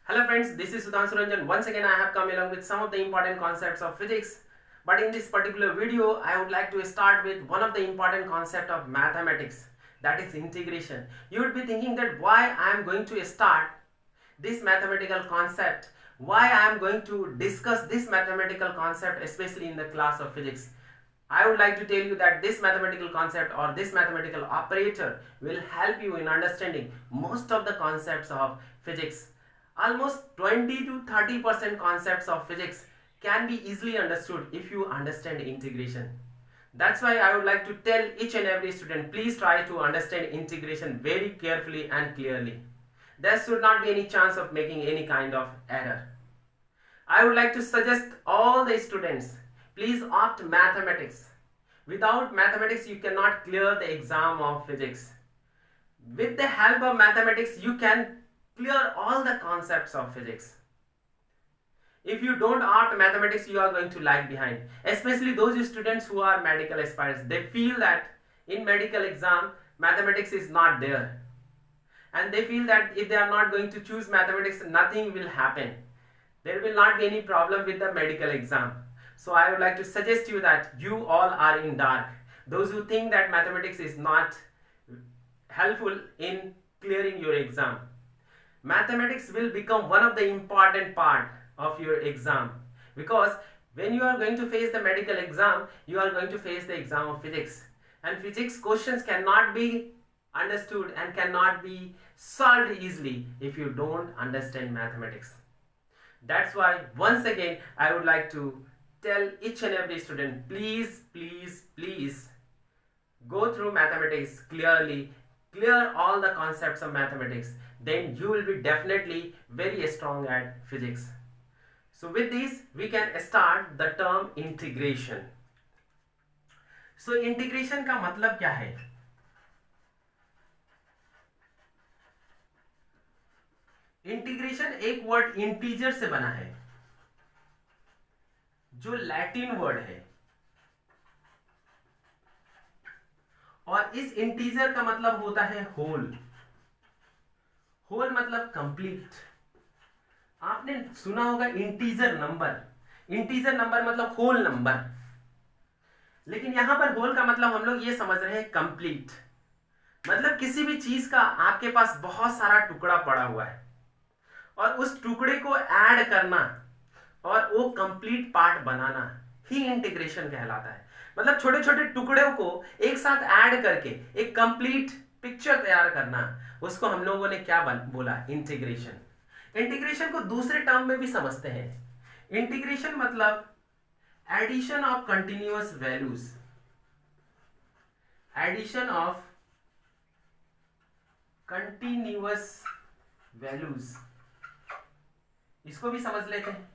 Hello friends, this is Sudhanshu Ranjan. Once again I have come along with some of the important concepts of physics. But in this particular video, I would like to start with one of the important concept of mathematics, that is integration. You would be thinking that why I am going to start this mathematical concept, why I am going to discuss this mathematical concept especially in the class of physics. I would like to tell you that this mathematical concept or this mathematical operator will help you in understanding most of the concepts of physics. Almost 20 to 30% concepts of physics can be easily understood if you understand integration. That's why I would like to tell each and every student, please try to understand integration very carefully and clearly. There should not be any chance of making any kind of error. I would like to suggest all the students, please opt mathematics. Without mathematics, you cannot clear the exam of physics. With the help of mathematics, you can clear all the concepts of physics. If you don't opt mathematics, you are going to lag behind. Especially those students who are medical aspirants. They feel that in medical exam, mathematics is not there. And they feel that if they are not going to choose mathematics, nothing will happen. There will not be any problem with the medical exam. So I would like to suggest you that you all are in dark. Those who think that mathematics is not helpful in clearing your exam. Mathematics will become one of the important part of your exam, because when you are going to face the medical exam, you are going to face the exam of physics, and physics questions cannot be understood and cannot be solved easily if you don't understand mathematics. That's why once again I would like to tell each and every student, please go through mathematics clearly, clear all the concepts of mathematics, then you will be definitely very strong at physics. So with this we can start the term integration. So integration का मतलब क्या है? Integration एक word integer से बना है, जो Latin word है, और इस इंटीजर का मतलब होता है होल. होल मतलब कंप्लीट. आपने सुना होगा इंटीजर नंबर. इंटीजर नंबर मतलब होल नंबर, लेकिन यहां पर होल का मतलब हम लोग ये समझ रहे हैं कंप्लीट. मतलब किसी भी चीज का आपके पास बहुत सारा टुकड़ा पड़ा हुआ है और उस टुकड़े को ऐड करना और वो कंप्लीट पार्ट बनाना ही इंटीग्रेशन कहलाता है. मतलब छोटे छोटे टुकड़ों को एक साथ ऐड करके एक कंप्लीट पिक्चर तैयार करना, उसको हम लोगों ने क्या बोला? इंटीग्रेशन. इंटीग्रेशन को दूसरे टर्म में भी समझते हैं. इंटीग्रेशन मतलब addition of continuous values. Addition of continuous values, इसको भी समझ लेते हैं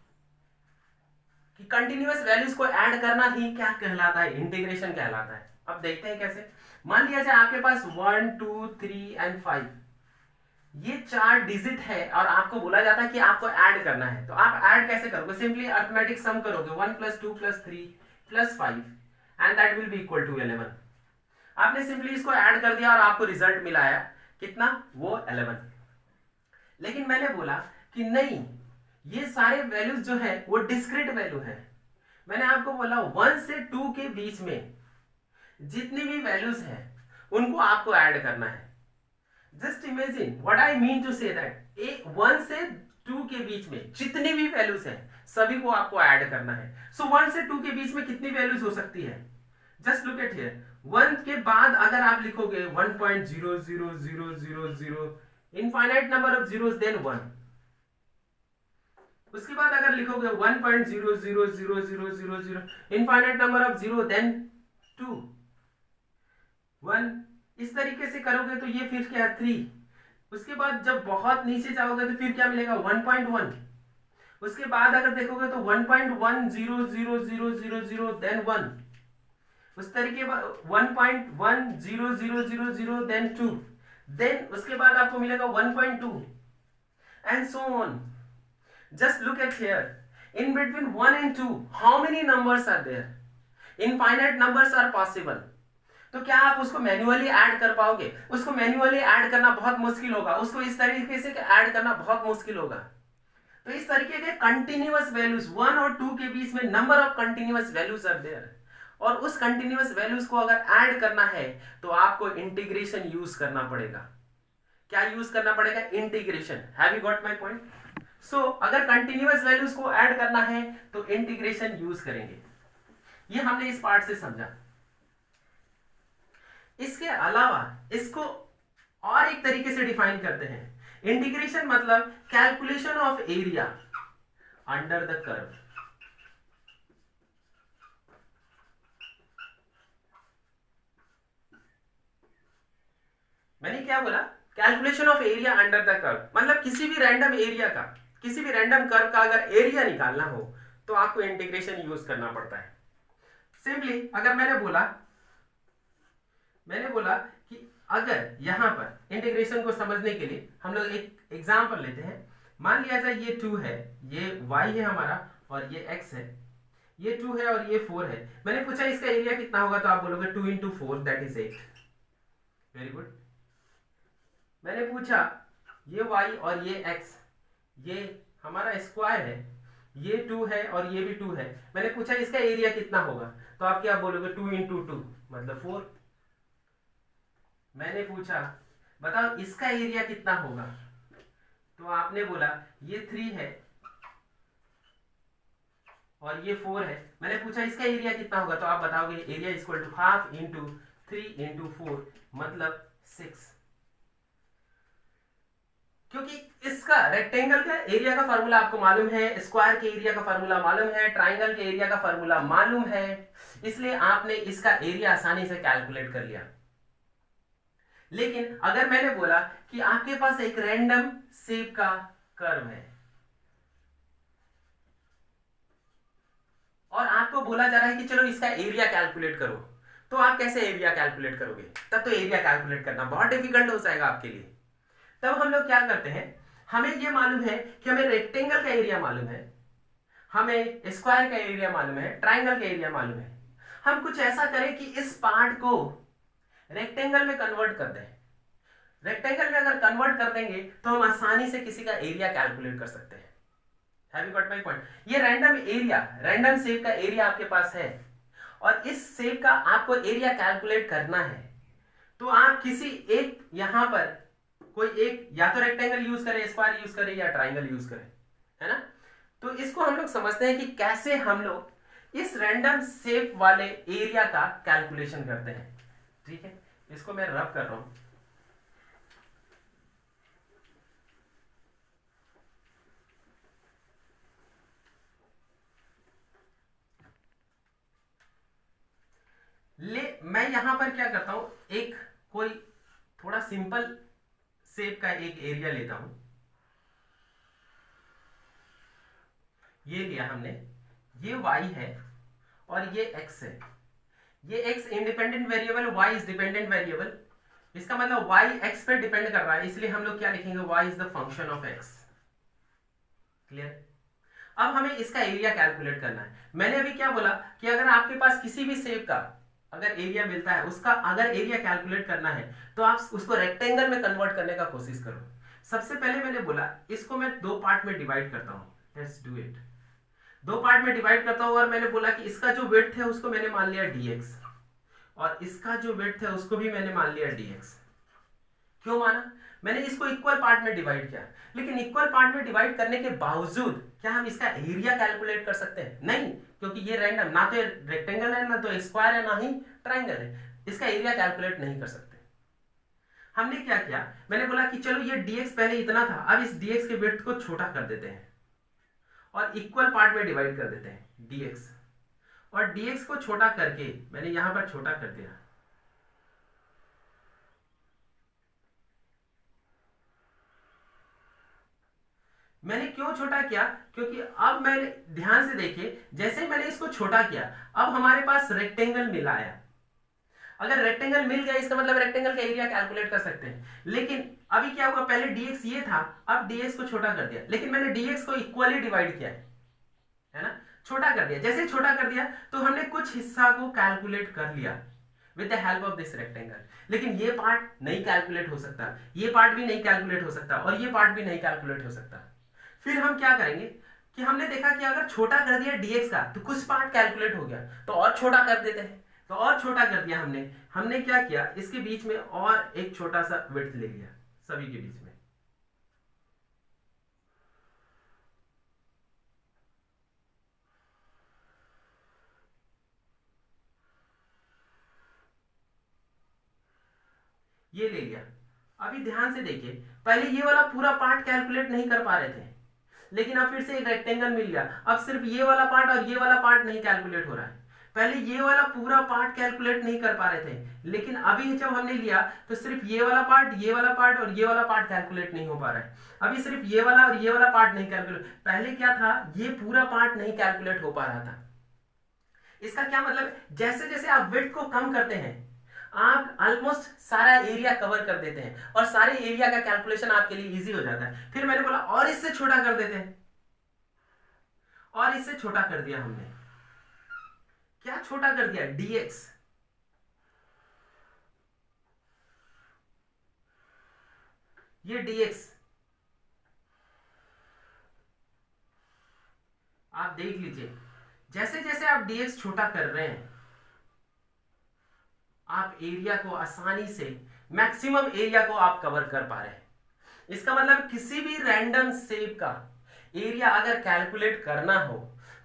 कि कंटिन्यूअस वैल्यूज को ऐड करना ही क्या कहलाता है? इंटीग्रेशन कहलाता है. अब देखते हैं कैसे. मान लिया जाए आपके पास 1 2 3 एंड 5, ये 4 डिजिट है और आपको बोला जाता है कि आपको ऐड करना है. तो आप ऐड कैसे करोगे? सिंपली अरिथमेटिक सम करोगे. 1 + 2 + 3 + 5 and that will be equal to 11. आपने सिंपली इसको ऐड कर दिया और आपको रिजल्ट मिला है कितना? वो 11. लेकिन मैंने बोला कि नहीं, ये सारे वैल्यूज जो है वो डिस्क्रीट वैल्यू है. मैंने आपको बोला 1 से 2 के बीच में जितनी भी वैल्यूज है उनको आपको ऐड करना है. Just imagine what I mean to say that 1 से 2 के बीच में जितनी भी वैल्यूज है सभी को आपको ऐड करना है. सो 1 से 2 के बीच में कितनी वैल्यूज हो सकती है? Just look at here. 1 के बाद अगर आप लिखोगे 1.00000, infinite number of zeros, then 1. उसके बाद अगर लिखोगे 1.00000, infinite number of zero, then 2, 1. इस तरीके से करोगे तो ये फिर क्या है? 3. उसके बाद जब बहुत नीचे जाओगे तो फिर क्या मिलेगा? 1.1. उसके बाद अगर देखोगे तो 1.10000, देन 1. उस तरीके 1.10000, देन 2. देन उसके बाद आपको मिलेगा 1.2 and so on. Just look at here. In between 1 and 2, how many numbers are there? Infinite numbers are possible. तो क्या आप उसको मैन्युअली ऐड कर पाओगे? उसको मैन्युअली ऐड करना बहुत मुश्किल होगा. उसको इस तरीके से ऐड करना बहुत मुश्किल होगा. तो इस तरीके के कंटिन्यूअस वैल्यूज 1 और 2 के बीच में number of continuous values are there, और उस कंटिन्यूअस वैल्यूज को अगर ऐड करना है तो आपको इंटीग्रेशन यूज करना पड़ेगा। क्या यूज करना पड़ेगा? Integration. Have you got my point? So अगर कंटिन्यूअस वैल्यूज को ऐड करना है तो इंटीग्रेशन यूज करेंगे। ये हमने इस पार्ट से समझा। इसके अलावा इसको और एक तरीके से डिफाइन करते हैं। इंटीग्रेशन मतलब calculation of area under the curve. मैंने क्या बोला? Calculation of area under the curve मतलब किसी भी रैंडम एरिया का, किसी भी रैंडम कर्व का अगर एरिया निकालना हो तो आपको इंटीग्रेशन यूज करना पड़ता है। सिंपली अगर मैंने बोला कि अगर यहां पर इंटीग्रेशन को समझने के लिए हम लोग एक एग्जांपल लेते हैं। मान लिया जाए ये 2 है, ये y है हमारा, और ये x है। ये 2 है और ये 4 है। मैंने पूछा इसका एरिया कितना होगा, तो आप बोलोगे 2 into 4 that is 8। Very good. मैंने पूछा ये y और ये x, ये हमारा स्क्वायर है, ये 2 है और ये भी 2 है। मैंने पूछा इसका एरिया कितना होगा, तो आप क्या बोलोगे? 2 into 2 मतलब 4। मैंने पूछा बताओ इसका एरिया कितना होगा, तो आपने बोला ये 3 है और ये 4 है। मैंने पूछा इसका एरिया कितना होगा, तो आप बताओगे area equal to half into 3 into 4 मतलब 6। क्योंकि इसका रेक्टेंगल का एरिया का फार्मूला आपको मालूम है, स्क्वायर के एरिया का फार्मूला मालूम है, ट्राइंगल के एरिया का फार्मूला मालूम है, इसलिए आपने इसका एरिया आसानी से कैलकुलेट कर लिया। लेकिन अगर मैंने बोला कि आपके पास एक रैंडम शेप का कर्व है और आपको बोला जा रहा है कि चलो इसका एरिया कैलकुलेट करो, तो आप कैसे एरिया कैलकुलेट करोगे? तब तो एरिया कैलकुलेट करना बहुत डिफिकल्ट हो जाएगा आपके लिए। तब हम लोग क्या करते हैं, हमें ये मालूम है कि हमें रेक्टेंगल का एरिया मालूम है, हमें स्क्वायर का एरिया मालूम है, ट्राइंगल का एरिया मालूम है। हम कुछ ऐसा करें कि इस पार्ट को रेक्टेंगल में कन्वर्ट कर दें। रेक्टेंगल में अगर कन्वर्ट कर देंगे तो हम आसानी से किसी का एरिया कैलकुलेट कर सकते हैं। Have you got my point? ये रैंडम एरिया, रैंडम शेप का एरिया आपके पास है और इस शेप का आपको एरिया कैलकुलेट करना है, तो आप किसी एक यहां पर कोई एक या तो रेक्टेंगल यूज करें, स्क्वायर यूज करें या ट्राइंगल यूज करें, है ना? तो इसको हम लोग समझते हैं कि कैसे हम लोग इस रैंडम शेप वाले एरिया का कैलकुलेशन करते हैं। ठीक है, इसको मैं रब कर रहा हूं। मैं यहां पर क्या करता हूं, एक कोई थोड़ा सिंपल शेप का एक एरिया लेता हूं। ये लिया हमने, ये y है और ये x है। ये x independent variable, y is dependent variable. इसका मतलब y x पे डिपेंड कर रहा है, इसलिए हम लोग क्या लिखेंगे? y is the function of x। Clear? अब हमें इसका एरिया कैलकुलेट करना है। मैंने अभी क्या बोला कि अगर आपके पास किसी भी शेप का अगर एरिया मिलता है, उसका अगर एरिया कैलकुलेट करना है तो आप उसको रेक्टेंगल में कन्वर्ट करने का कोशिश करो। सबसे पहले मैंने बोला इसको मैं 2 पार्ट में डिवाइड करता हूं। Let's do it. 2 पार्ट में डिवाइड करता हूं और मैंने बोला कि इसका जो विड्थ है उसको मैंने मान लिया dx और इसका जो विड्थ है उसको भी मैंने मान लिया dx। क्यों माना? मैंने इसको इक्वल पार्ट में डिवाइड किया, लेकिन इक्वल पार्ट में डिवाइड करने के बावजूद क्या हम इसका एरिया कैलकुलेट कर सकते हैं? नहीं, क्योंकि ये रैंडम, ना तो रेक्टेंगल है, ना तो स्क्वायर है, ना ही ट्राइंगल है। इसका एरिया कैलकुलेट नहीं कर सकते। हमने क्या किया, मैंने बोला कि चलो ये dx पहले इतना था, अब इस dx के विड्थ को छोटा कर देते हैं और इक्वल पार्ट में डिवाइड कर देते हैं dx, और dx को छोटा करके मैंने यहां पर छोटा कर दिया। मैंने क्यों छोटा किया? क्योंकि अब मैंने ध्यान से देखिए, जैसे ही मैंने इसको छोटा किया अब हमारे पास रेक्टेंगल मिल आया। अगर रेक्टेंगल मिल गया इसका मतलब रेक्टेंगल का एरिया कैलकुलेट कर सकते हैं। लेकिन अभी क्या हुआ, पहले dx ये था, अब dx को छोटा कर दिया, लेकिन मैंने dx को इक्वली डिवाइड किया है ना, छोटा कर दिया। जैसे छोटा कर दिया तो हमने कुछ हिस्सा को कैलकुलेट कर लिया with the help of this rectangle, लेकिन ये पार्ट नहीं कैलकुलेट हो सकता, ये पार्ट भी नहीं कैलकुलेट हो सकता और ये पार्ट भी नहीं कैलकुलेट हो सकता। फिर हम क्या करेंगे कि हमने देखा कि अगर छोटा कर दिया dx का तो कुछ पार्ट कैलकुलेट हो गया, तो और छोटा कर देते हैं। तो और छोटा कर दिया हमने हमने क्या किया, इसके बीच में और एक छोटा सा विड्थ ले लिया सभी के बीच में। ये ले लिया। अभी ध्यान से देखिए, पहले ये वाला पूरा पार्ट कैलकुलेट नहीं कर पा रहे थे, लेकिन अब फिर से एक रेक्टेंगल मिल गया। अब सिर्फ ये वाला पार्ट और ये वाला पार्ट नहीं कैलकुलेट हो रहा है। पहले ये वाला पूरा पार्ट कैलकुलेट नहीं कर पा रहे थे, लेकिन अभी जब हमने लिया तो सिर्फ ये वाला पार्ट, ये वाला पार्ट और ये वाला पार्ट कैलकुलेट नहीं हो पा रहा है। अभी सिर्फ ये वाला और ये वाला पार्ट नहीं कैलकुलेट, पहले क्या था, ये पूरा पार्ट नहीं कैलकुलेट हो पा रहा था। इसका क्या मतलब, जैसे जैसे आप विड्थ को कम करते हैं आप ऑलमोस्ट सारा एरिया कवर कर देते हैं और सारे एरिया का कैलकुलेशन आपके लिए इजी हो जाता है। फिर मैंने बोला और इससे छोटा कर देते हैं, और इससे छोटा कर दिया हमने। क्या छोटा कर दिया, dx। ये dx आप देख लीजिए, जैसे जैसे आप dx छोटा कर रहे हैं आप एरिया को आसानी से, मैक्सिमम एरिया को आप कवर कर पा रहे हैं। इसका मतलब किसी भी रैंडम शेप का एरिया अगर कैलकुलेट करना हो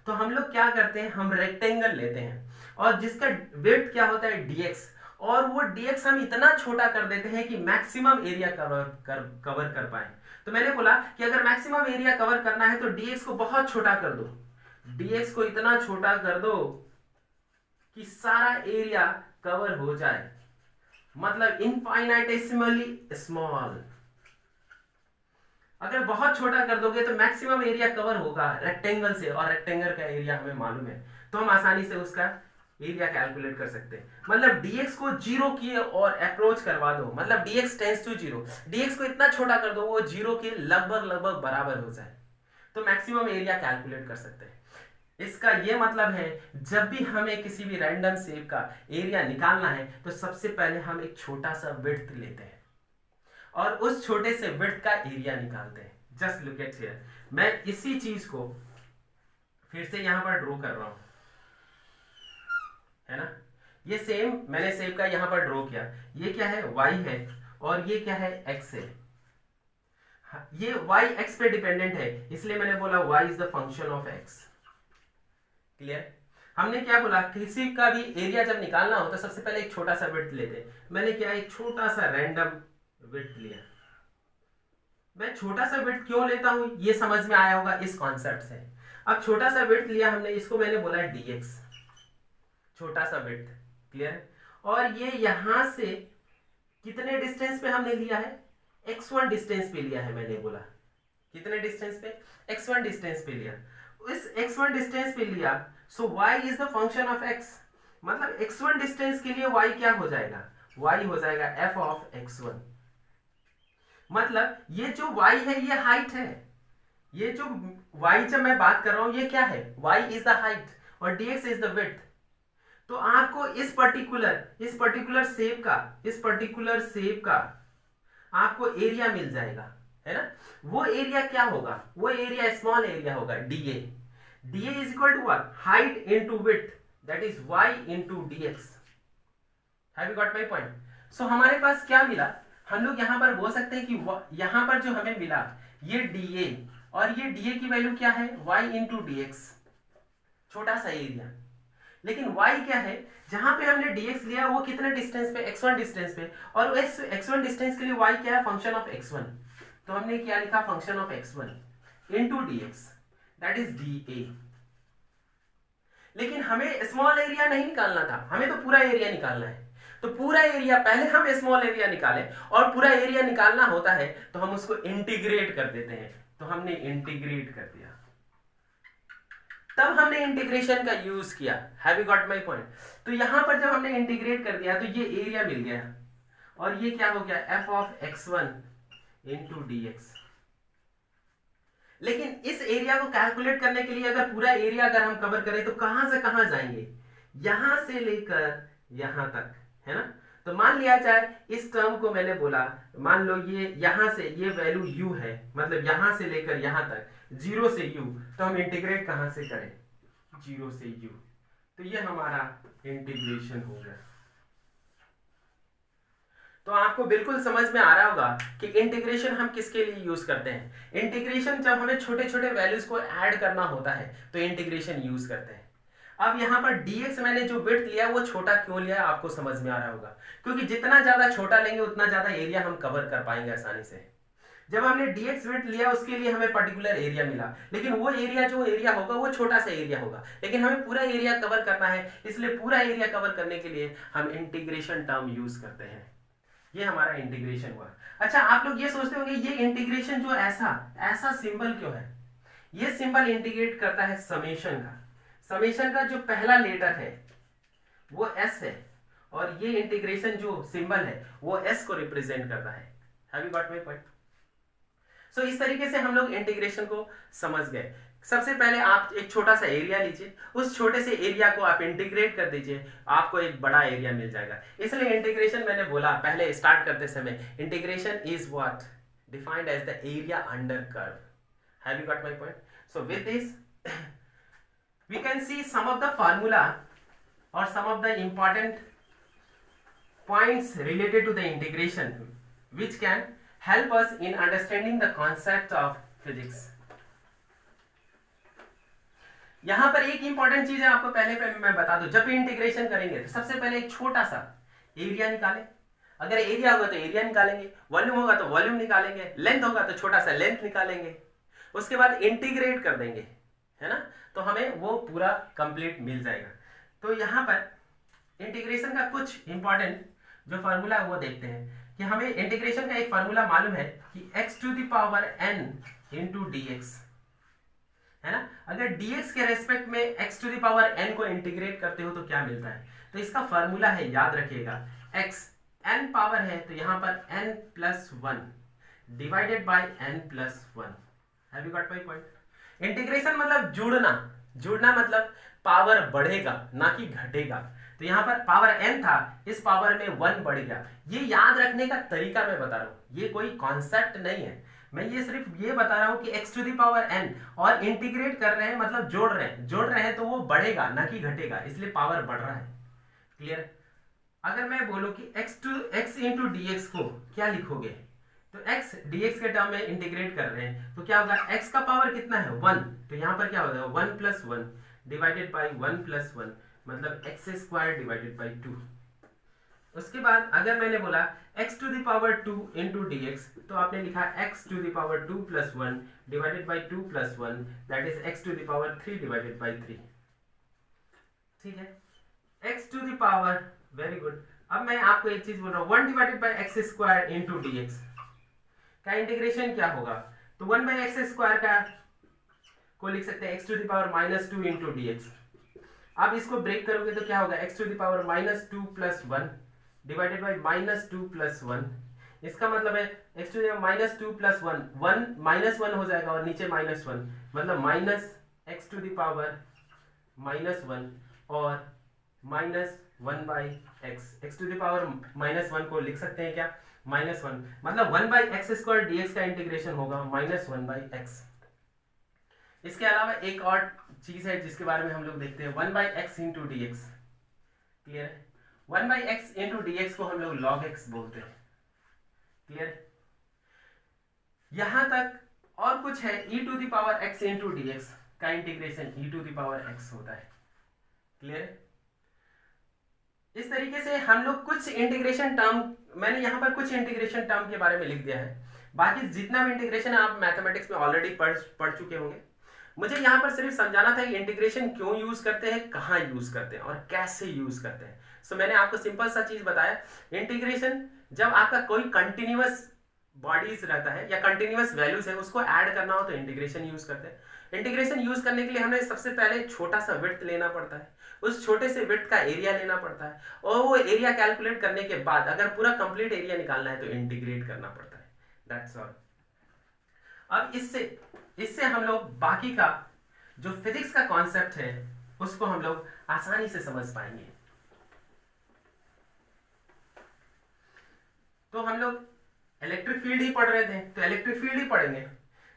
तो हम लोग क्या करते हैं, हम रेक्टेंगल लेते हैं और जिसका विड्थ क्या होता है dx, और वो dx हम इतना छोटा कर देते हैं कि मैक्सिमम एरिया कवर कर पाए। तो मैंने बोला कि अगर मैक्सिमम एरिया कवर करना है तो dx को बहुत छोटा कर दो, dx को इतना छोटा कर दो कि सारा एरिया कवर हो जाए, मतलब इनफाइनाइटेसिमली स्मॉल। अगर बहुत छोटा कर दोगे तो मैक्सिमम एरिया कवर होगा रेक्टेंगल से, और रेक्टेंगल का एरिया हमें मालूम है, तो हम आसानी से उसका एरिया कैलकुलेट कर सकते हैं। मतलब dx को जीरो की और अप्रोच करवा दो, मतलब dx tends to zero, dx को इतना छोटा कर दो वो जीरो के लगभग लगभग बराबर हो जाए, तो मैक्सिमम एरिया कैलकुलेट कर सकते हैं। इसका ये मतलब है जब भी हमें किसी भी रैंडम शेप का एरिया निकालना है तो सबसे पहले हम एक छोटा सा विड्थ लेते हैं और उस छोटे से विड्थ का एरिया निकालते हैं। जस्ट लुक एट हियर, मैं इसी चीज को फिर से यहां पर ड्रॉ कर रहा हूं, है ना। ये सेम मैंने शेप का यहां पर ड्रॉ किया, ये क्या है, y है और ये क्या है, x है। ये y x पे डिपेंडेंट है, इसलिए मैंने बोला y is the function of x। Clear. हमने क्या बोला, किसी का भी एरिया जब निकालना हो तो सबसे पहले एक छोटा सा विड्थ लेते हैं। मैंने क्या, एक छोटा सा रैंडम विड्थ लिया। मैं छोटा सा विड्थ क्यों लेता हूं ये समझ में आया होगा इस कॉन्सेप्ट से। अब छोटा सा विड्थ लिया हमने, इसको मैंने बोला dx, छोटा सा विड्थ। क्लियर। और ये यहां से कितने डिस्टेंस पे हमने लिया है, x1 डिस्टेंस पे लिया है। मैंने बोला कितने डिस्टेंस पे, x1 डिस्टेंस पे लिया। इस x1 डिस्टेंस पे लिया, सो y is the function of x, मतलब x1 डिस्टेंस के लिए y क्या हो जाएगा, y हो जाएगा f ऑफ x1। मतलब ये जो y है ये हाइट है, ये जो y जब मैं बात कर रहा हूं ये क्या है, y इज द हाइट और dx इज द विड्थ। तो आपको इस पर्टिकुलर शेप का आपको एरिया मिल जाएगा, है ना। वो एरिया क्या होगा, वो एरिया स्मॉल एरिया होगा, dA। dA is equal to what, height into width, that is y into dx। Have you got my point. So हमारे पास क्या मिला, हम लोग यहां पर बोल सकते हैं कि यहां पर जो हमें मिला ये dA, और ये dA की वैल्यू क्या है, y इनटू dx, छोटा सा एरिया। लेकिन y क्या है, जहां पे हमने dx लिया वो कितने डिस्टेंस पे, x1 डिस्टेंस पे, और इस x1 डिस्टेंस के लिए y क्या है, फंक्शन ऑफ x1। तो हमने क्या लिखा, function of x1 into dx, that is dA। लेकिन हमें स्मॉल एरिया नहीं निकालना था, हमें तो पूरा एरिया निकालना है। तो पूरा एरिया पहले हम स्मॉल एरिया निकालें, और पूरा एरिया निकालना होता है तो हम उसको इंटीग्रेट कर देते हैं। तो हमने इंटीग्रेट कर दिया, तब हमने इंटीग्रेशन का यूज किया। Have you got my point. तो यहां पर जब हमने इंटीग्रेट कर दिया तो ये एरिया मिल गया, और ये क्या हो गया, f of x1 into dx। लेकिन इस एरिया को कैलकुलेट करने के लिए अगर पूरा एरिया अगर हम कवर करें तो कहां से कहां जाएंगे, यहां से लेकर यहां तक, है ना। तो मान लिया जाए इस टर्म को मैंने बोला, मान लो ये यहां से ये वैल्यू u है, मतलब यहां से लेकर यहां तक 0 से u, तो हम इंटीग्रेट कहां से करें, 0 से u, तो ये हमारा इंटीग्रेशन हो गया। तो आपको बिल्कुल समझ में आ रहा होगा कि इंटीग्रेशन हम किसके लिए यूज करते हैं। इंटीग्रेशन जब हमें छोटे छोटे वैल्यूज को ऐड करना होता है तो इंटीग्रेशन यूज करते हैं। अब यहाँ पर dx मैंने जो विड्थ लिया वो छोटा क्यों लिया आपको समझ में आ रहा होगा, क्योंकि जितना ज्यादा छोटा लेंगे उतना ज्यादा एरिया हम कवर कर पाएंगे आसानी से। जब हमने dx विड्थ लिया उसके लिए हमें पर्टिकुलर एरिया मिला, लेकिन वो एरिया जो एरिया होगा वो छोटा सा एरिया होगा, लेकिन हमें पूरा एरिया कवर करना है, इसलिए पूरा एरिया कवर करने के लिए हम इंटीग्रेशन टर्म यूज करते हैं। ये हमारा इंटीग्रेशन हुआ। अच्छा, आप लोग ये सोचते होंगे ये इंटीग्रेशन जो ऐसा सिंबल क्यों है। ये सिंबल इंडिकेट करता है समेशन का। समेशन का जो पहला लेटर है वो s है, और ये इंटीग्रेशन जो सिंबल है वो s को रिप्रेजेंट करता है। Have you got my point? So इस तरीके से हम लोग इंटीग्रेशन को समझ गए। सबसे पहले आप एक छोटा सा एरिया लीजिए, उस छोटे से एरिया को आप इंटीग्रेट कर दीजिए, आपको एक बड़ा एरिया मिल जाएगा। इसलिए इंटीग्रेशन मैंने बोला पहले स्टार्ट करते समय, integration is what defined as the area under curve. Have you got my point? So with this we can see some of the formula or some of the important points related to the integration which can help us in understanding the concept of physics. यहां पर एक important चीज है आपको पहले मैं बता दूं, जब भी इंटीग्रेशन करेंगे तो सबसे पहले एक छोटा सा एरिया निकालें। अगर एरिया होगा तो एरिया निकालेंगे, वॉल्यूम होगा तो वॉल्यूम निकालेंगे, लेंथ होगा तो छोटा सा लेंथ निकालेंगे, उसके बाद इंटीग्रेट कर देंगे, है ना, तो हमें वो पूरा कंप्लीट मिल जाएगा। तो यहाँ पर इंटीग्रेशन का कुछ इंपॉर्टेंट जो फार्मूला है वो देखते हैं कि हमें इंटीग्रेशन का एक फार्मूला मालूम है कि x to the power n into dx, है ना। अगर dx के रेस्पेक्ट में x to the power n को इंटीग्रेट करते हो तो क्या मिलता है, तो इसका फार्मूला है, याद रखिएगा, x n पावर है तो यहाँ पर n plus 1 divided by n plus 1। Have you got my point? Integration मतलब जुड़ना मतलब पावर बढ़ेगा ना कि घटेगा। तो यहाँ पर पावर n था, इस पावर में 1 बढ़ गया। ये याद रखने का तरीका मैं बता रहा हूँ, ये कोई कॉन्सेप्ट नहीं है, मैं ये सिर्फ ये बता रहा हूँ कि x to the power n और इंटीग्रेट कर रहे हैं मतलब जोड़ रहे हैं तो वो बढ़ेगा ना कि घटेगा, इसलिए पावर बढ़ रहा है। क्लियर? अगर मैं बोलूँ कि x इंटू dx को क्या लिखोगे, तो x dx के टर्म में इंटीग्रेट कर रहे हैं तो क्या होगा, x का पावर कितना है 1, तो यहाँ पर क्या होगा 1 प्लस 1 डिवाइडेड बाई 1 प्लस 1 मतलब x स्क्वायर डिवाइडेड बाई 2। उसके बाद अगर मैंने बोला x to the power 2 into dx, तो आपने लिखा x to the power 2 plus 1 divided by 2 plus 1 that is x to the power 3 divided by 3। ठीक है, x to the power, very good. अब मैं आपको एक चीज बोल रहा हूँ, 1 divided by x square into dx का इंटीग्रेशन क्या होगा, तो 1 बाई एक्स स्क्वायर का को लिख सकते हैं x to the power minus 2 into dx। अब इसको ब्रेक करोगे तो क्या होगा, x to the power minus 2 plus 1 divided by minus 2 plus 1। इसका मतलब है x to the minus 2 plus 1 minus 1 हो जाएगा और नीचे माइनस 1 मतलब minus x to the power minus 1 और minus 1 by x to the power minus 1 को लिख सकते हैं क्या, माइनस 1 मतलब 1 बाई एक्स स्क्वायर dx का इंटीग्रेशन होगा माइनस 1 बाई एक्स। इसके अलावा एक और चीज है जिसके बारे में हम लोग देखते हैं, 1 by x into d x. Clear है? 1 by x into d x को हम लोग लॉग एक्स बोलते हैं। क्लियर? यहां तक और कुछ है, e to the power x into d x का integration e to the power x होता है। क्लियर? इस तरीके से हम लोग कुछ इंटीग्रेशन टर्म, मैंने यहाँ पर कुछ इंटीग्रेशन टर्म के बारे में लिख दिया है, बाकी जितना भी इंटीग्रेशन है आप मैथमेटिक्स में ऑलरेडी पढ़ चुके होंगे। मुझे यहाँ पर सिर्फ समझाना था कि इंटीग्रेशन क्यों यूज करते हैं, कहाँ यूज करते हैं और कैसे यूज करते हैं। सो मैंने आपको सिंपल सा चीज बताया, इंटीग्रेशन जब आपका कोई कंटिन्यूअस बॉडीज रहता है या कंटिन्यूअस वैल्यूज है उसको ऐड करना हो तो इंटीग्रेशन यूज करते हैं। इंटीग्रेशन यूज करने के लिए हमें सबसे पहले छोटा सा विड्थ लेना पड़ता है, उस छोटे से विड्थ का एरिया लेना पड़ता है और वो एरिया कैलकुलेट करने के बाद अगर पूरा कंप्लीट एरिया निकालना है तो इंटीग्रेट करना पड़ता है। That's all. अब इससे हम लोग बाकी का जो फिजिक्स का कॉन्सेप्ट है उसको हम लोग आसानी से समझ पाएंगे। तो हम लोग इलेक्ट्रिक फील्ड ही पढ़ रहे थे, तो इलेक्ट्रिक फील्ड ही पढ़ेंगे।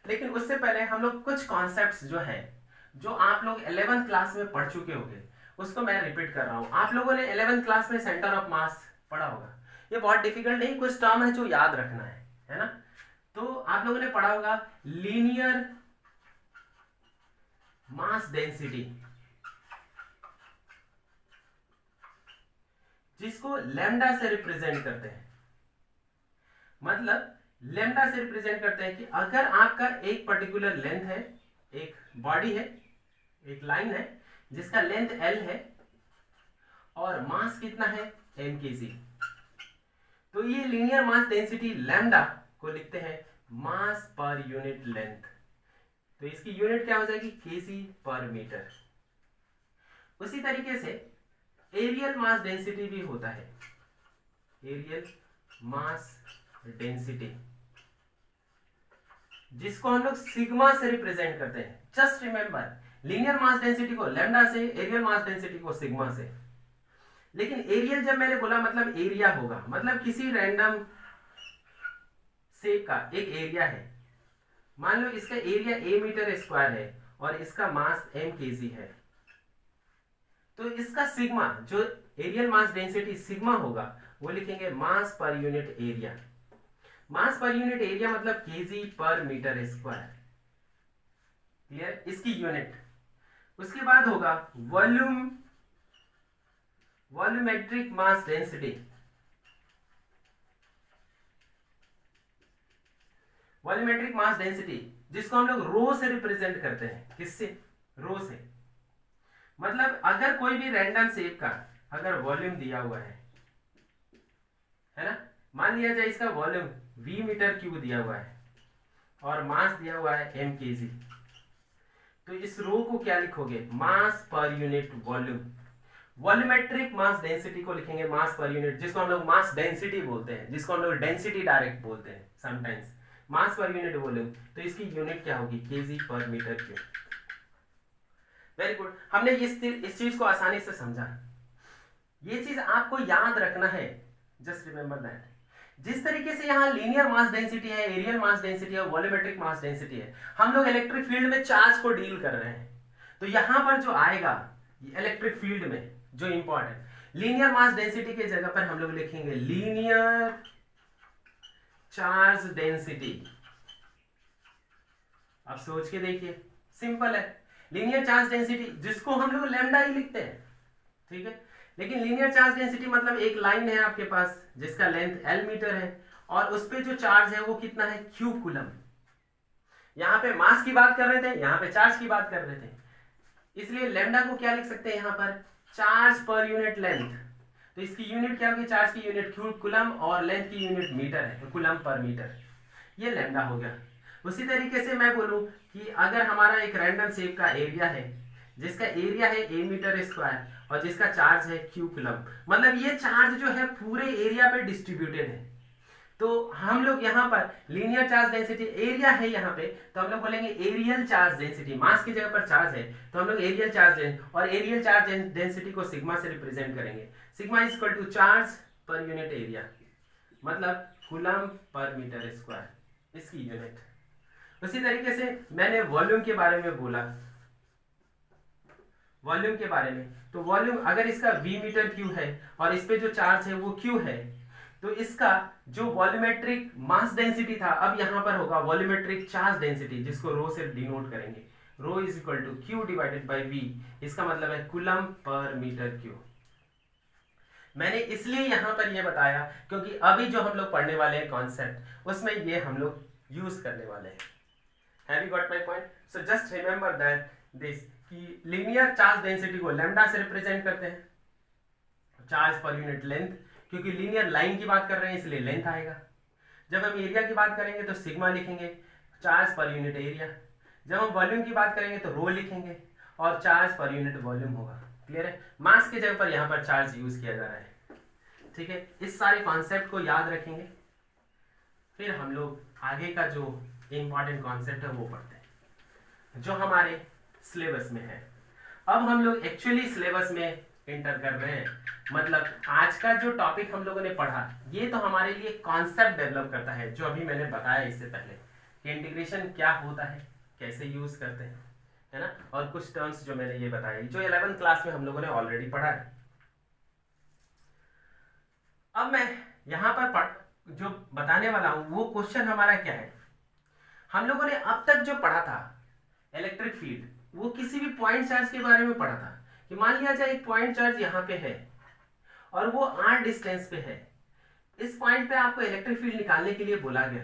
लेकिन उससे पहले हम लोग कुछ कॉन्सेप्ट्स जो है, जो आप लोग 11th क्लास में पढ़ चुके होंगे, उसको मैं रिपीट कर रहा हूँ। आप लोगों ने 11th क्लास में सेंटर ऑफ मास पढ़ा होगा। ये बहुत डिफिकल्ट नहीं, कुछ टर्म है जो याद रखना है ना। तो आप लोगों ने पढ़ा होगा लीनियर मास डेंसिटी, जिसको लैम्डा से रिप्रेजेंट करते हैं। मतलब लैम्डा से रिप्रेजेंट करते हैं कि अगर आपका एक पर्टिकुलर लेंथ है, एक बॉडी है, एक लाइन है जिसका लेंथ L है और मास कितना है mkg, तो ये लीनियर मास डेंसिटी लैम्डा को लिखते हैं मास पर यूनिट लेंथ। तो इसकी यूनिट क्या हो जाएगी, kg पर मीटर। उसी तरीके से एरियल मास डेंसिटी भी होता है, एरियल मास डेंसिटी, जिसको हम लोग सिग्मा से रिप्रेजेंट करते हैं। जस्ट रिमेंबर, लीनियर मास डेंसिटी को लैम्डा से, एरियल मास डेंसिटी को सिग्मा से। लेकिन एरियल जब मैंने बोला मतलब एरिया होगा, मतलब किसी रैंडम शेप का एक एरिया है। मान लो इसका एरिया a मीटर स्क्वायर है और इसका मास m kg है, तो इसका सिग्मा, जो एरियल मास डेंसिटी सिग्मा होगा, वो लिखेंगे मास पर यूनिट एरिया। मास पर यूनिट एरिया मतलब केजी पर मीटर स्क्वायर। क्लियर, इसकी यूनिट। उसके बाद होगा volumetric mass density. Volumetric mass density जिसको हम लोग रो से रिप्रेजेंट करते हैं। किससे, रो से। मतलब अगर कोई भी रैंडम शेप का अगर वॉल्यूम दिया हुआ है ना, मान लिया जाए इसका वॉल्यूम v मीटर क्यूब दिया हुआ है और मास दिया हुआ है m kg, तो इस रो को क्या लिखोगे, मास पर unit volume. Volumetric mass density को लिखेंगे मास पर यूनिट, जिसको हम लोग मास डेंसिटी बोलते हैं, जिसको हम लोग डेंसिटी डायरेक्ट बोलते हैं समटाइम्स, मास पर यूनिट वॉल्यूम। तो इसकी यूनिट क्या होगी, केजी पर मीटर क्यूब। वेरी गुड, हमने इस चीज को आसानी से समझा। ये चीज आपको याद रखना है, जस्ट रिमेंबर दैट। जिस तरीके से यहाँ लीनियर मास डेंसिटी है, एरियल मास डेंसिटी है, वॉल्यूमेट्रिक मास डेंसिटी है, हम लोग इलेक्ट्रिक फील्ड में चार्ज को डील कर रहे हैं। तो यहां पर जो आएगा इलेक्ट्रिक फील्ड में जो इंपॉर्टेंट, लीनियर मास डेंसिटी के जगह पर हम लोग लिखेंगे लीनियर चार्ज डेंसिटी। अब सोच के देखिए, सिंपल है। लीनियर चार्ज डेंसिटी जिसको हम लोग लैम्डा ही लिखते हैं, ठीक है। लेकिन लीनियर चार्ज डेंसिटी मतलब एक लाइन है आपके पास जिसका लेंथ L मीटर है और उस पे जो चार्ज है वो कितना है, Q कूलम। यहां पे मास की बात कर रहे थे, यहां पे चार्ज की बात कर रहे थे, इसलिए लैम्डा को क्या लिख सकते हैं यहां पर, चार्ज पर यूनिट लेंथ। तो इसकी यूनिट क्या होगी, चार्ज की यूनिट Q कूलम और लेंथ की यूनिट मीटर है, तो कूलम पर मीटर। ये लैम्डा हो गया। उसी तरीके से मैं बोलूं कि अगर हमारा एक रैंडम शेप का एरिया है जिसका एरिया है a मीटर स्क्वायर और जिसका चार्ज है Q कूलम, मतलब ये चार्ज जो है पूरे एरिया पे डिस्ट्रीब्यूटेड है। तो हम लोग यहाँ पर लीनियर चार्ज डेंसिटी, एरिया है यहाँ पे, तो हम लोग बोलेंगे एरियल चार्ज डेंसिटी। मास की जगह पर चार्ज है तो हम लोग एरियल चार्ज और एरियल चार्ज डेंसिटी को सिग्मा से रिप्रेजेंट करेंगे। Sigma is equal to charge per unit area, मतलब कूलम पर मीटर स्क्वायर, इसकी यूनिट। उसी तरीके से मैंने वॉल्यूम के बारे में बोला, वॉल्यूम के बारे में, तो वॉल्यूम अगर इसका v मीटर क्यू है और इस पे जो चार्ज है वो q है, तो इसका जो वॉल्यूमेट्रिक मास डेंसिटी था अब यहां पर होगा वॉल्यूमेट्रिक चार्ज डेंसिटी, जिसको रो से डिनोट करेंगे। Rho is equal to q divided by v, इसका मतलब है कूलम पर मीटर क्यू। मैंने इसलिए यहां पर यह बताया क्योंकि अभी जो हम लोग पढ़ने वाले हैं कॉन्सेप्ट, उसमें ये हम लोग यूज करने वाले हैं। Have you got my point? So just remember that this कि लीनियर चार्ज डेंसिटी को लैम्डा से रिप्रेजेंट करते हैं, चार्ज पर यूनिट लेंथ, क्योंकि लीनियर लाइन की बात कर रहे हैं इसलिए लेंथ आएगा। जब हम एरिया की बात करेंगे तो सिग्मा लिखेंगे, चार्ज पर यूनिट एरिया। जब हम वॉल्यूम की बात करेंगे तो रो लिखेंगे और चार्ज पर यूनिट वॉल्यूम होगा। क्लियर है, मास की जगह पर यहाँ पर चार्ज यूज किया जा रहा है। ठीक है, इस सारे कॉन्सेप्ट को याद रखेंगे, फिर हम लोग आगे का जो इंपॉर्टेंट कॉन्सेप्ट है वो पढ़ते हैं जो हमारे सिलेबस में है। अब हम लोग एक्चुअली सिलेबस में इंटर कर रहे हैं। मतलब आज का जो टॉपिक हम लोगों ने पढ़ा ये तो हमारे लिए कॉन्सेप्ट डेवलप करता है, जो अभी मैंने बताया इससे पहले कि इंटीग्रेशन क्या होता है, कैसे यूज करते हैं, है ना, और कुछ टर्म्स जो मैंने ये बताया जो 11th क्लास में हम लोगों ने ऑलरेडी पढ़ा है। अब मैं यहाँ पर जो बताने वाला हूं वो क्वेश्चन हमारा क्या है। हम लोगों ने अब तक जो पढ़ा था इलेक्ट्रिक फील्ड, वो किसी भी पॉइंट चार्ज के बारे में पढ़ा था कि मान लिया जाए एक पॉइंट चार्ज यहाँ पे है और वो r डिस्टेंस पे है। इस पॉइंट पे आपको इलेक्ट्रिक फील्ड निकालने के लिए बोला गया,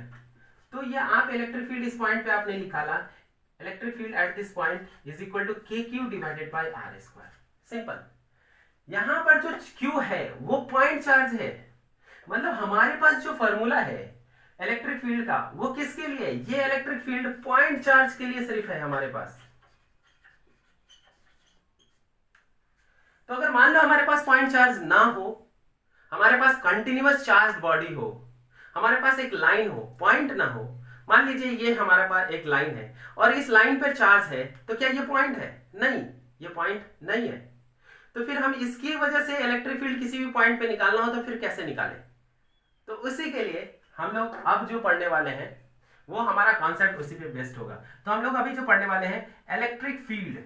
तो ये आप इलेक्ट्रिक फील्ड इस पॉइंट पे आपने निकाला, electric field at this point is equal to KQ divided by R square. Simple. यहाँ पर जो Q है वो पॉइंट चार्ज है, मतलब हमारे पास जो फॉर्मूला है इलेक्ट्रिक फील्ड का वो किसके लिए, ये इलेक्ट्रिक फील्ड पॉइंट चार्ज के लिए सिर्फ है हमारे पास। तो अगर मान लो हमारे पास पॉइंट चार्ज ना हो, हमारे पास कंटिन्यूअस चार्ज बॉडी हो, हमारे पास एक लाइन हो, पॉइंट ना हो, मान लीजिए ये हमारे पास एक लाइन है और इस लाइन पर चार्ज है, तो क्या ये पॉइंट है? नहीं, ये पॉइंट नहीं है। तो फिर हम इसकी वजह से इलेक्ट्रिक फील्ड किसी भी पॉइंट पे निकालना हो तो फिर कैसे निकालें? तो उसी के लिए हम लोग अब जो पढ़ने वाले हैं वो हमारा कॉन्सेप्ट उसी पे बेस्ड होगा। तो हम लोग अभी जो पढ़ने वाले हैं electric field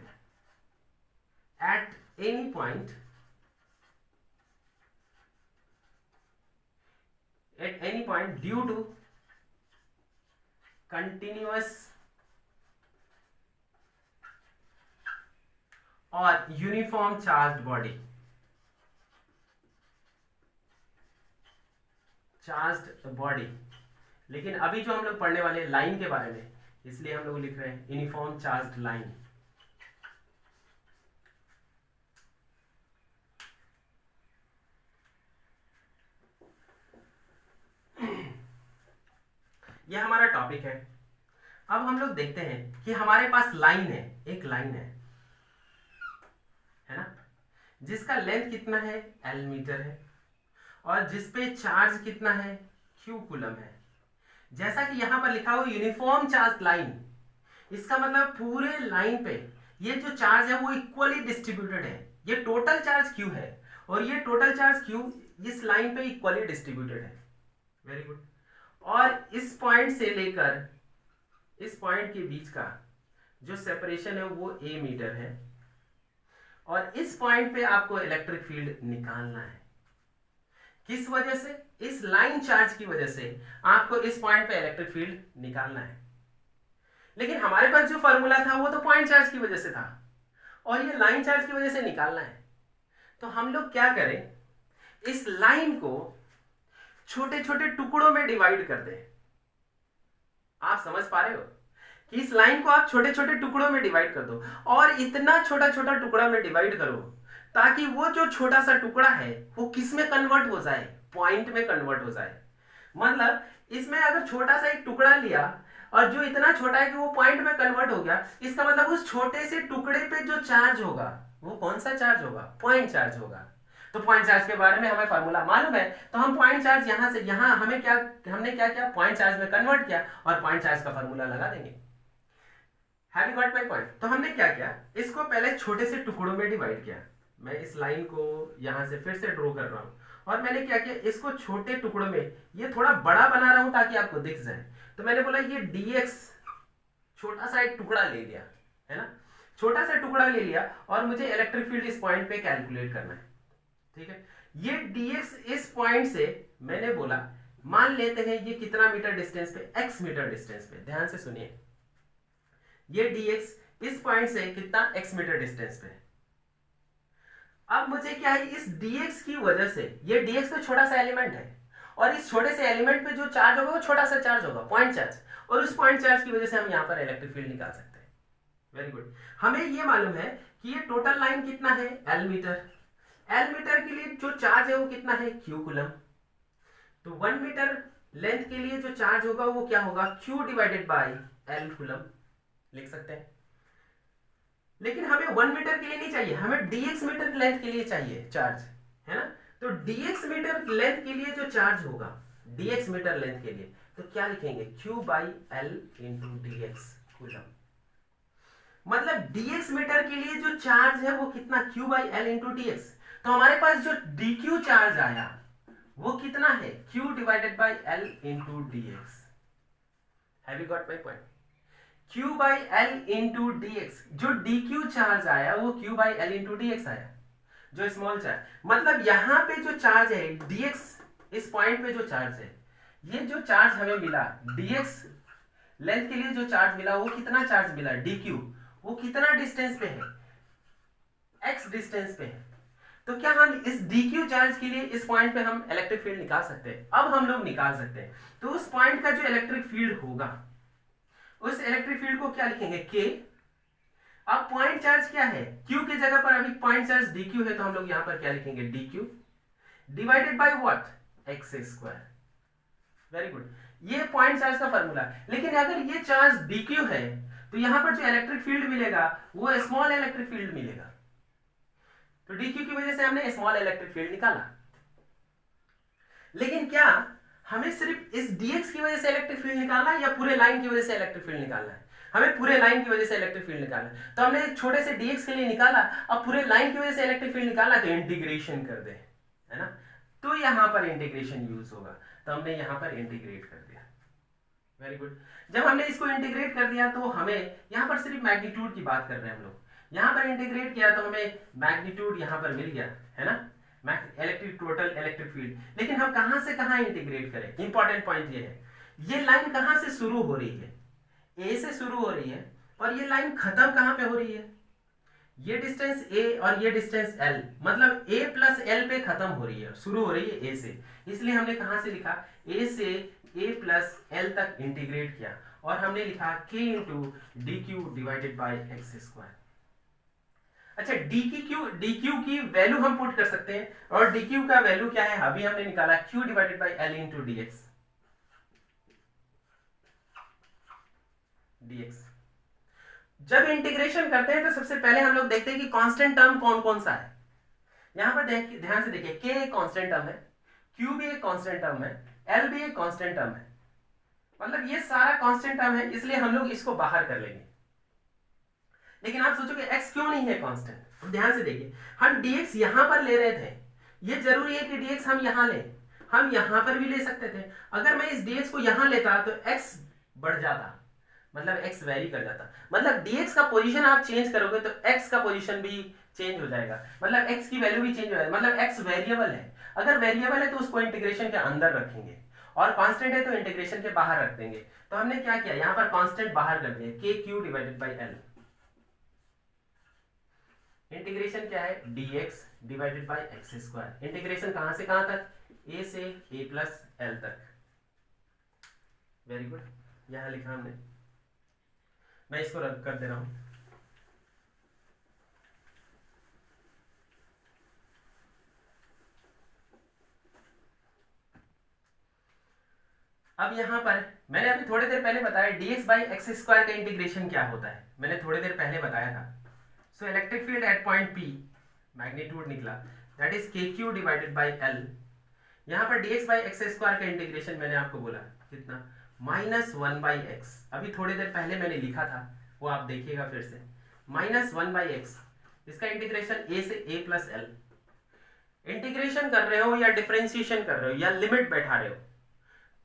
at any point due to continuous और uniform charged body, charged body. लेकिन अभी जो हम लोग पढ़ने वाले लाइन के बारे में, इसलिए हम लोग लिख रहे हैं यूनिफॉर्म चार्ज्ड लाइन। यह हमारा टॉपिक है। अब हम लोग देखते हैं कि हमारे पास लाइन है, एक लाइन है ना, जिसका लेंथ कितना है, L मीटर है, और जिसपे चार्ज कितना है, Q कूलम है। जैसा कि यहां पर लिखा हुआ यूनिफॉर्म चार्ज लाइन, इसका मतलब पूरे लाइन पे ये जो चार्ज है वो इक्वली डिस्ट्रीब्यूटेड है। ये टोटल चार्ज Q है और ये टोटल चार्ज Q इस लाइन पे इक्वली डिस्ट्रीब्यूटेड है। Very good. और इस पॉइंट से लेकर इस पॉइंट के बीच का जो सेपरेशन है वो A मीटर है, और इस पॉइंट पे आपको इलेक्ट्रिक फील्ड निकालना है। किस वजह से? इस लाइन चार्ज की वजह से आपको इस पॉइंट पे इलेक्ट्रिक फील्ड निकालना है। लेकिन हमारे पास जो फॉर्मूला था वो तो पॉइंट चार्ज की वजह से था और ये लाइन चार्ज की वजह से निकालना है। तो हम लोग क्या करें, इस लाइन को छोटे छोटे टुकड़ों में डिवाइड कर दें। आप समझ पा रहे हो कि इस लाइन को आप छोटे छोटे टुकड़ों में डिवाइड कर दो, और इतना छोटा छोटा टुकड़ा में डिवाइड करो ताकि वो जो छोटा सा टुकड़ा है वो किस में कन्वर्ट हो जाए, पॉइंट में कन्वर्ट हो जाए। मतलब इसमें अगर छोटा सा एक टुकड़ा लिया और जो इतना छोटा है कि वो पॉइंट में कन्वर्ट हो गया, इसका मतलब उस छोटे से टुकड़े पे जो चार्ज होगा वो कौन सा चार्ज होगा, पॉइंट चार्ज होगा। तो पॉइंट चार्ज के बारे में हमें फार्मूला मालूम है, तो हम पॉइंट चार्ज यहां से यहां हमने क्या किया, पॉइंट चार्ज में कन्वर्ट किया और पॉइंट चार्ज का फार्मूला लगा देंगे। Have you got my point? तो हमने क्या किया, इसको पहले छोटे से टुकड़ों में डिवाइड किया। मैं इस लाइन को यहां से फिर से ड्रॉ कर रहा हूं, और मैंने क्या किया, इसको छोटे टुकड़ों में ये थोड़ा बड़ा बना रहा हूं ताकि आपको दिख जाए। तो मैंने बोला ये dx छोटा सा एक टुकड़ा ले लिया, है ना, छोटा सा टुकड़ा ले लिया, और मुझे इलेक्ट्रिक फील्ड इस पॉइंट पे कैलकुलेट करना है। ठीक है, ये dx इस पॉइंट से मैंने बोला, मान लेते हैं ये कितना मीटर डिस्टेंस पे, x मीटर डिस्टेंस पे। ध्यान से सुनिए, ये dx इस पॉइंट से कितना, x मीटर डिस्टेंस पे। अब मुझे क्या है, इस dx की वजह से, ये dx तो छोटा सा एलिमेंट है और इस छोटे से एलिमेंट पे जो चार्ज होगा वो छोटा सा चार्ज होगा, पॉइंट चार्ज, और उस पॉइंट चार्ज की वजह से हम यहाँ पर इलेक्ट्रिक फील्ड निकाल सकते हैं। Very good. हमें ये मालूम है कि ये टोटल लाइन कितना है, L मीटर। L मीटर के लिए जो चार्ज है वो कितना है, Q कूलम। तो 1 मीटर लेंथ के लिए जो चार्ज होगा वो क्या होगा, Q divided bye L coulomb लिख सकते हैं। लेकिन हमें 1 मीटर के लिए नहीं चाहिए, हमें dx मीटर लेंथ के लिए चाहिए चार्ज, है ना। तो dx मीटर लेंथ के लिए जो चार्ज होगा, dx मीटर लेंथ के लिए, तो क्या लिखेंगे, Q by L into dx coulomb. मतलब dx मीटर के लिए जो चार्ज है वो कितना, Q by L into dx। तो हमारे पास जो dq चार्ज आया वो कितना है, q divided by l into d x. Have you got my point? q by l into d x, जो dq चार्ज आया वो q by l into d x आया, जो स्मॉल चार्ज। मतलब यहाँ पे जो चार्ज है dx, इस पॉइंट पे जो चार्ज है, ये जो चार्ज हमें मिला dx लेंथ के लिए जो चार्ज मिला वो कितना चार्ज मिला dq, वो कितना डिस्टेंस पे है, x डिस्टेंस पे है। तो क्या हम इस dq चार्ज के लिए इस पॉइंट पे हम इलेक्ट्रिक फील्ड निकाल सकते हैं? अब हम लोग निकाल सकते हैं। तो उस पॉइंट का जो इलेक्ट्रिक फील्ड होगा, उस इलेक्ट्रिक फील्ड को क्या लिखेंगे, k। अब पॉइंट चार्ज क्या है, q की जगह पर अभी पॉइंट चार्ज dq है, तो हम लोग यहां पर क्या लिखेंगे, dq divided by what, x square. Very good, ये पॉइंट चार्ज का फॉर्मूला। लेकिन अगर ये चार्ज dq है तो यहां पर जो इलेक्ट्रिक फील्ड मिलेगा वो स्मॉल इलेक्ट्रिक फील्ड मिलेगा। तो dq की वजह से हमने स्मॉल इलेक्ट्रिक फील्ड निकाला। लेकिन क्या हमें सिर्फ इस dx की वजह से इलेक्ट्रिक फील्ड निकालना है या पूरे लाइन की वजह से इलेक्ट्रिक फील्ड निकालना है? हमें पूरे लाइन की वजह से इलेक्ट्रिक फील्ड निकालना है। तो हमने छोटे से dx के लिए निकाला, अब पूरे लाइन की वजह से इलेक्ट्रिक फील्ड निकालना है तो इंटीग्रेशन कर दे, है ना। तो यहां पर इंटीग्रेशन यूज होगा, तो हमने यहां पर इंटीग्रेट कर दिया। वेरी गुड, जब हमने इसको इंटीग्रेट कर दिया तो हमें यहां पर सिर्फ मैग्नीट्यूड की बात कर रहे हैं हम लोग, यहां पर इंटीग्रेट किया तो हमें मैग्नीट्यूड यहां पर मिल गया, है ना, इलेक्ट्रिक टोटल इलेक्ट्रिक फील्ड। लेकिन हम कहां से कहां इंटीग्रेट करें, इंपॉर्टेंट पॉइंट ये है, ये लाइन कहां से शुरू हो रही है, ए से शुरू हो रही है, और ये लाइन खत्म कहां पे हो रही है, ये डिस्टेंस a और ये डिस्टेंस l, मतलब a प्लस l पे खत्म हो रही है, शुरू हो रही है a से। इसलिए हमने कहां से लिखा, a से a प्लस l तक इंटीग्रेट किया, और हमने लिखा k into D Q divided by x square. अच्छा, dq की वैल्यू हम पुट कर सकते हैं, और dq का वैल्यू क्या है, अभी हमने निकाला q divided by l into dx। जब इंटीग्रेशन करते हैं तो सबसे पहले हम लोग देखते हैं कि कांस्टेंट टर्म कौन कौन सा है। यहां पर ध्यान से देखिए, k एक कांस्टेंट टर्म है, q भी एक कांस्टेंट टर्म है, l भी एक कांस्टेंट टर्म है, मतलब ये सारा कांस्टेंट टर्म है, इसलिए हम लोग इसको बाहर कर लेंगे। लेकिन आप सोचोगे x क्यों नहीं है कांस्टेंट? ध्यान से देखिए, हम dx यहां पर ले रहे थे, ये जरूरी है कि dx हम यहां लें, हम यहां पर भी ले सकते थे। अगर मैं इस dx को यहां लेता तो x बढ़ जाता, मतलब x वेरी कर जाता, मतलब dx का पोजीशन आप चेंज करोगे तो x का पोजीशन भी चेंज हो जाएगा, मतलब x की वैल्यू भी चेंज हो जाएगी, मतलब x वेरिएबल है। अगर वेरिएबल है तो उसको इंटीग्रेशन के अंदर रखेंगे, और कांस्टेंट है तो इंटीग्रेशन के बाहर रख देंगे। तो हमने क्या किया, यहां पर कांस्टेंट बाहर कर दिया, के q divided by L. Integration क्या है, dx divided by x square. Integration कहां से कहां तक, a से a प्लस एल तक। वेरी गुड, यहां लिखा हमने, मैं इसको रद्द कर दे रहा हूं। अब यहां पर मैंने अभी थोड़ी देर पहले बताया dx बाई एक्स स्क्वायर का इंटीग्रेशन क्या होता है, मैंने थोड़ी देर पहले बताया था। So electric field eight point P magnitude निकला, दैट इज के क्यू डिवाइडेड बाई एल। यहां पर dx बाई एक्स स्क्वायर का इंटीग्रेशन मैंने आपको बोला कितना, -1 बाई एक्स। अभी थोड़ी देर पहले मैंने लिखा था, वो आप देखिएगा फिर से, -1 बाई एक्स। इसका इंटीग्रेशन a से a प्लस एल। इंटीग्रेशन कर रहे हो या डिफरेंशिएशन कर रहे हो या लिमिट बैठा रहे हो,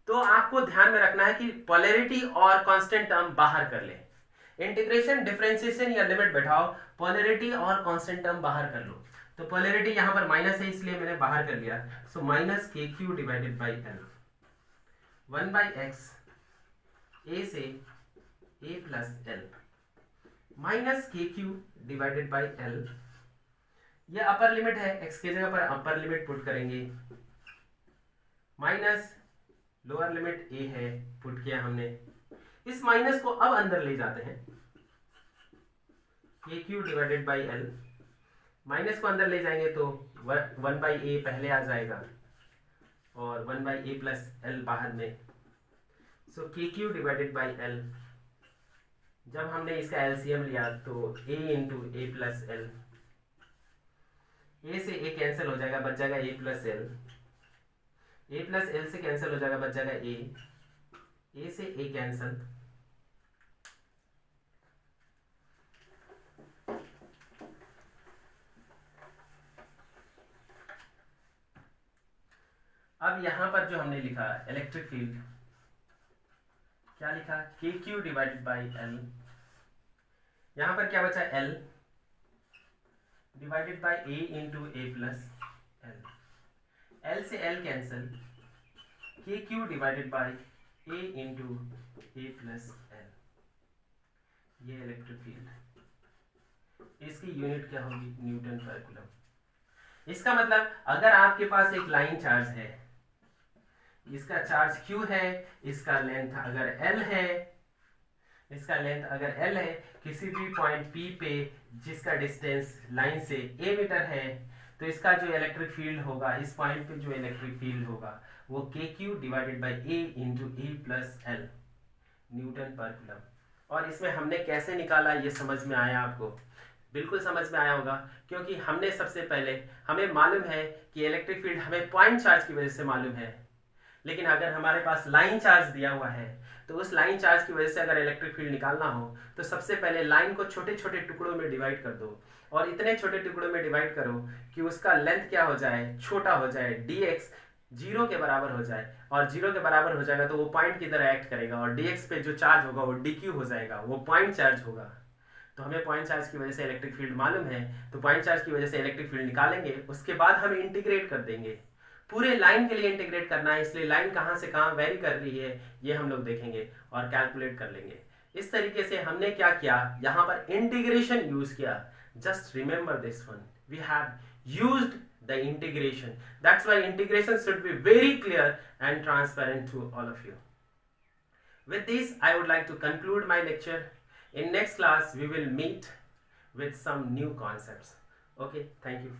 तो आपको ध्यान में रखना है कि पोलैरिटी और कांस्टेंट टर्म बाहर कर ले। इंटीग्रेशन, डिफरेंशिएशन या लिमिट बैठाओ, पोलैरिटी और कांस्टेंट टर्म बाहर कर लो। तो पोलैरिटी यहां पर माइनस है इसलिए मैंने बाहर कर लिया, so minus k q divided by l, 1 by x a से a plus l, minus k q divided by l. ये अपर लिमिट है, एक्स की जगह पर अपर लिमिट पुट करेंगे, माइनस लोअर लिमिट ए है, पुट किया हमने। इस माइनस को अब अंदर ले जाते हैं, के q divided by L, minus को अंदर ले जाएंगे तो 1 बाई ए पहले आ जाएगा और 1 बाई ए प्लस एल बाहर में। सो के क्यू डिवाइडेड बाई एल, जब हमने इसका एलसीएम लिया तो ए इंटू ए प्लस एल, ए से ए कैंसिल हो जाएगा, बच जाएगा ए प्लस एल, ए प्लस एल से कैंसिल हो जाएगा, बच जाएगा ए से ए कैंसिल, अब यहाँ पर जो हमने लिखा इलेक्ट्रिक फील्ड, क्या लिखा, के क्यू डिवाइडेड बाई एल, यहाँ पर क्या बचा, L divided by A into A plus L, L से एल कैंसिल, के q divided by A into A plus L, ये इलेक्ट्रिक फील्ड, इसकी यूनिट क्या होगी, न्यूटन पर कूलम। इसका मतलब अगर आपके पास एक लाइन चार्ज है, इसका चार्ज q है, इसका लेंथ अगर l है, इसका लेंथ अगर l है, किसी भी पॉइंट P पे जिसका डिस्टेंस लाइन से a मीटर है, तो इसका जो इलेक्ट्रिक फील्ड होगा, इस पॉइंट पे जो इलेक्ट्रिक फील्ड होगा वो kq divided by a into A plus L, Newton पर कूलम। और इसमें हमने कैसे निकाला, ये समझ में आया आपको, बिल्कुल समझ में आया होगा, क्योंकि हमने सबसे पहले, हमें मालूम है कि इलेक्ट्रिक फील्ड हमें पॉइंट चार्ज की वजह से मालूम है, लेकिन अगर हमारे पास लाइन चार्ज दिया हुआ है तो उस लाइन चार्ज की वजह से अगर इलेक्ट्रिक फील्ड निकालना हो तो सबसे पहले लाइन को छोटे छोटे टुकड़ों में डिवाइड कर दो, और इतने छोटे टुकड़ों में डिवाइड करो कि उसका लेंथ क्या हो जाए, छोटा हो जाए, dx 0 के बराबर हो जाए, और 0 के बराबर हो जाएगा तो वो पॉइंट की तरह एक्ट करेगा, और dx पे जो चार्ज होगा वो dq हो जाएगा, वो पॉइंट चार्ज होगा। तो हमें पॉइंट चार्ज की वजह से इलेक्ट्रिक फील्ड मालूम है, तो पॉइंट चार्ज की वजह से इलेक्ट्रिक फील्ड निकालेंगे, उसके बाद हम इंटीग्रेट कर देंगे, पूरे लाइन के लिए इंटीग्रेट करना है, इसलिए लाइन कहाँ से कहाँ वेरी कर रही है ये हम लोग देखेंगे और कैलकुलेट कर लेंगे। इस तरीके से हमने क्या किया, यहाँ पर इंटीग्रेशन यूज किया। Just remember this one, we have used the integration, that's why integration should be very clear and transparent to all of you. With this, I would like to conclude my lecture. In next class, we will meet with some new concepts. Okay, thank you.